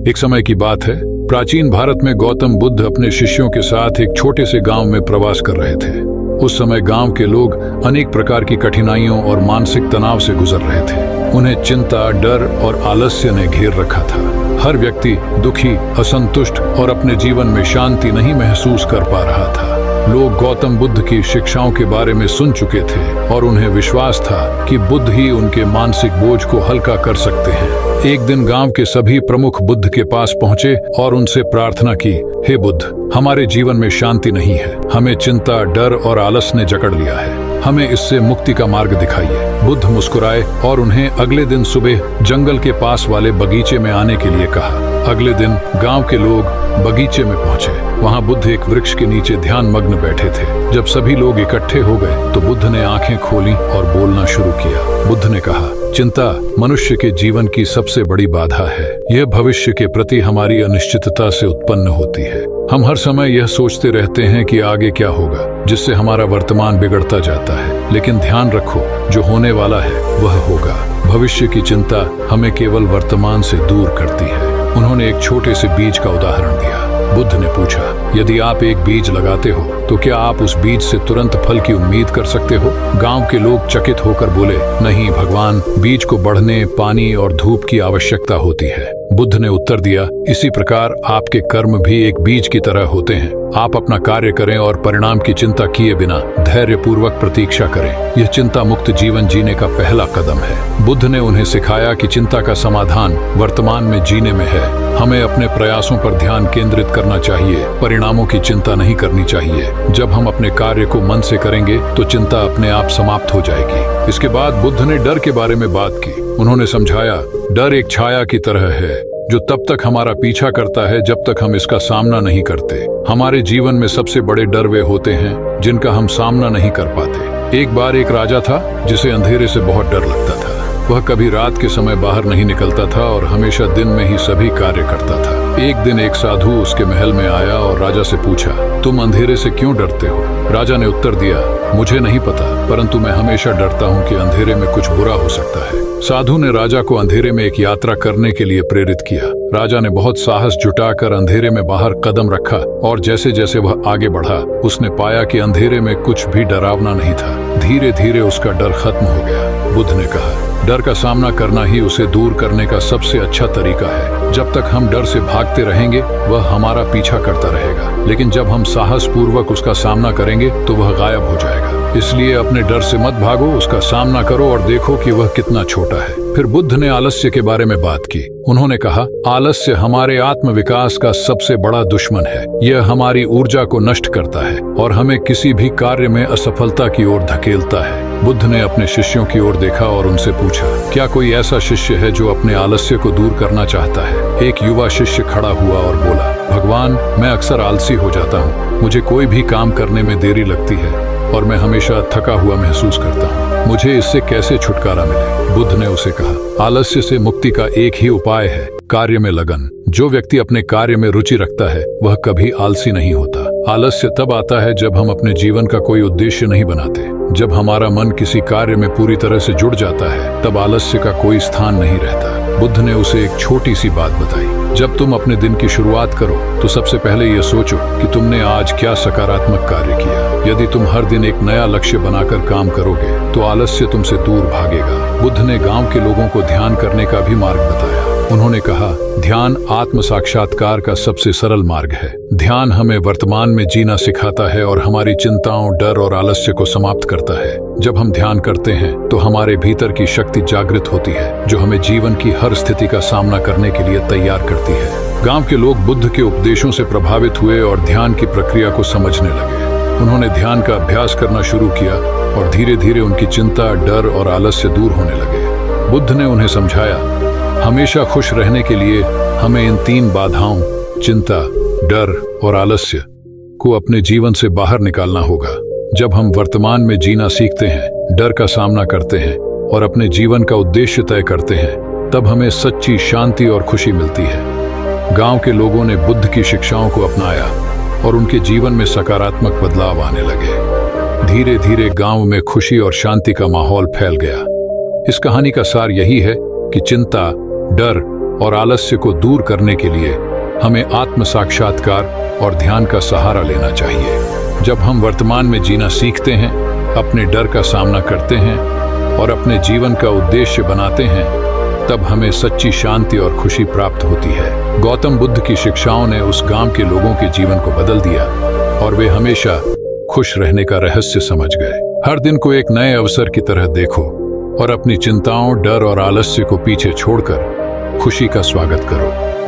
एक समय की बात है, प्राचीन भारत में गौतम बुद्ध अपने शिष्यों के साथ एक छोटे से गांव में प्रवास कर रहे थे। उस समय गांव के लोग अनेक प्रकार की कठिनाइयों और मानसिक तनाव से गुजर रहे थे। उन्हें चिंता, डर और आलस्य ने घेर रखा था। हर व्यक्ति दुखी, असंतुष्ट और अपने जीवन में शांति नहीं महसूस कर पा रहा था। लोग गौतम बुद्ध की शिक्षाओं के बारे में सुन चुके थे और उन्हें विश्वास था कि बुद्ध ही उनके मानसिक बोझ को हल्का कर सकते हैं। एक दिन गांव के सभी प्रमुख बुद्ध के पास पहुंचे और उनसे प्रार्थना की, हे बुद्ध, हमारे जीवन में शांति नहीं है। हमें चिंता, डर और आलस ने जकड़ लिया है। हमें इससे मुक्ति का मार्ग दिखाइए। बुद्ध मुस्कुराए और उन्हें अगले दिन सुबह जंगल के पास वाले बगीचे में आने के लिए कहा। अगले दिन गांव के लोग बगीचे में पहुंचे। वहां बुद्ध एक वृक्ष के नीचे ध्यान मग्न बैठे थे। जब सभी लोग इकट्ठे हो गए तो बुद्ध ने आंखें खोली और बोलना शुरू किया। बुद्ध ने कहा, चिंता मनुष्य के जीवन की सबसे बड़ी बाधा है। यह भविष्य के प्रति हमारी अनिश्चितता से उत्पन्न होती है। हम हर समय यह सोचते रहते हैं कि आगे क्या होगा, जिससे हमारा वर्तमान बिगड़ता जाता है। लेकिन ध्यान रखो, जो होने वाला है वह होगा। भविष्य की चिंता हमें केवल वर्तमान से दूर करती है। उन्होंने एक छोटे से बीज का उदाहरण दिया। बुद्ध ने पूछा, यदि आप एक बीज लगाते हो तो क्या आप उस बीज से तुरंत फल की उम्मीद कर सकते हो? गांव के लोग चकित होकर बोले, नहीं भगवान, बीज को बढ़ने, पानी और धूप की आवश्यकता होती है। बुद्ध ने उत्तर दिया, इसी प्रकार आपके कर्म भी एक बीज की तरह होते हैं। आप अपना कार्य करें और परिणाम की चिंता किए बिना धैर्य पूर्वक प्रतीक्षा करें। यह चिंता मुक्त जीवन जीने का पहला कदम है। बुद्ध ने उन्हें सिखाया कि चिंता का समाधान वर्तमान में जीने में है। हमें अपने प्रयासों पर ध्यान केंद्रित करना चाहिए, परिणामों की चिंता नहीं करनी चाहिए। जब हम अपने कार्य को मन से करेंगे तो चिंता अपने आप समाप्त हो जाएगी। इसके बाद बुद्ध ने डर के बारे में बात की। उन्होंने समझाया, डर एक छाया की तरह है जो तब तक हमारा पीछा करता है जब तक हम इसका सामना नहीं करते। हमारे जीवन में सबसे बड़े डर वे होते हैं जिनका हम सामना नहीं कर पाते। एक बार एक राजा था जिसे अंधेरे से बहुत डर लगता था। वह कभी रात के समय बाहर नहीं निकलता था और हमेशा दिन में ही सभी कार्य करता था। एक दिन एक साधु उसके महल में आया और राजा से पूछा, तुम अंधेरे से क्यों डरते हो? राजा ने उत्तर दिया, मुझे नहीं पता, परंतु मैं हमेशा डरता हूँ कि अंधेरे में कुछ बुरा हो सकता है। साधु ने राजा को अंधेरे में एक यात्रा करने के लिए प्रेरित किया। राजा ने बहुत साहस जुटाकर अंधेरे में बाहर कदम रखा और जैसे जैसे वह आगे बढ़ा, उसने पाया कि अंधेरे में कुछ भी डरावना नहीं था। धीरे धीरे उसका डर खत्म हो गया। बुद्ध ने कहा, डर का सामना करना ही उसे दूर करने का सबसे अच्छा तरीका है। जब तक हम डर से भागते रहेंगे वह हमारा पीछा करता रहेगा, लेकिन जब हम साहस पूर्वक उसका सामना करेंगे तो वह गायब हो जाएगा। इसलिए अपने डर से मत भागो, उसका सामना करो और देखो कि वह कितना छोटा है। फिर बुद्ध ने आलस्य के बारे में बात की। उन्होंने कहा, आलस्य हमारे आत्मविकास का सबसे बड़ा दुश्मन है। यह हमारी ऊर्जा को नष्ट करता है और हमें किसी भी कार्य में असफलता की ओर धकेलता है। बुद्ध ने अपने शिष्यों की ओर देखा और उनसे पूछा, क्या कोई ऐसा शिष्य है जो अपने आलस्य को दूर करना चाहता है? एक युवा शिष्य खड़ा हुआ और बोला, भगवान, मैं अक्सर आलसी हो जाता हूँ। मुझे कोई भी काम करने में देरी लगती है और मैं हमेशा थका हुआ महसूस करता हूँ। मुझे इससे कैसे छुटकारा मिले? बुद्ध ने उसे कहा, आलस्य से मुक्ति का एक ही उपाय है, कार्य में लगन। जो व्यक्ति अपने कार्य में रुचि रखता है वह कभी आलसी नहीं होता। आलस्य तब आता है जब हम अपने जीवन का कोई उद्देश्य नहीं बनाते। जब हमारा मन किसी कार्य में पूरी तरह से जुड़ जाता है तब आलस्य का कोई स्थान नहीं रहता। बुद्ध ने उसे एक छोटी सी बात बताई, जब तुम अपने दिन की शुरुआत करो तो सबसे पहले यह सोचो कि तुमने आज क्या सकारात्मक कार्य किया। यदि तुम हर दिन एक नया लक्ष्य बनाकर काम करोगे तो आलस्य तुमसे दूर भागेगा। बुद्ध ने गांव के लोगों को ध्यान करने का भी मार्ग बताया। उन्होंने कहा, ध्यान आत्म साक्षात्कार का सबसे सरल मार्ग है। ध्यान हमें वर्तमान में जीना सिखाता है और हमारी चिंताओं, डर और आलस्य को समाप्त करता है। जब हम ध्यान करते हैं तो हमारे भीतर की शक्ति जागृत होती है जो हमें जीवन की हर स्थिति का सामना करने के लिए तैयार करती है। गांव के लोग बुद्ध के उपदेशों से प्रभावित हुए और ध्यान की प्रक्रिया को समझने लगे। उन्होंने ध्यान का अभ्यास करना शुरू किया और धीरे धीरे उनकी चिंता, डर और आलस्य दूर होने लगे। बुद्ध ने उन्हें समझाया, हमेशा खुश रहने के लिए हमें इन 3 बाधाओं, चिंता, डर और आलस्य को अपने जीवन से बाहर निकालना होगा। जब हम वर्तमान में जीना सीखते हैं, डर का सामना करते हैं और अपने जीवन का उद्देश्य तय करते हैं, तब हमें सच्ची शांति और खुशी मिलती है। गांव के लोगों ने बुद्ध की शिक्षाओं को अपनाया और उनके जीवन में सकारात्मक बदलाव आने लगे। धीरे धीरे गांव में खुशी और शांति का माहौल फैल गया। इस कहानी का सार यही है कि चिंता, डर और आलस्य को दूर करने के लिए हमें आत्म साक्षात्कार और ध्यान का सहारा लेना चाहिए। जब हम वर्तमान में जीना सीखते हैं, अपने डर का सामना करते हैं और अपने जीवन का उद्देश्य बनाते हैं, तब हमें सच्ची शांति और खुशी प्राप्त होती है। गौतम बुद्ध की शिक्षाओं ने उस गांव के लोगों के जीवन को बदल दिया और वे हमेशा खुश रहने का रहस्य समझ गए। हर दिन को एक नए अवसर की तरह देखो और अपनी चिंताओं, डर और आलस्य को पीछे छोड़कर खुशी का स्वागत करो।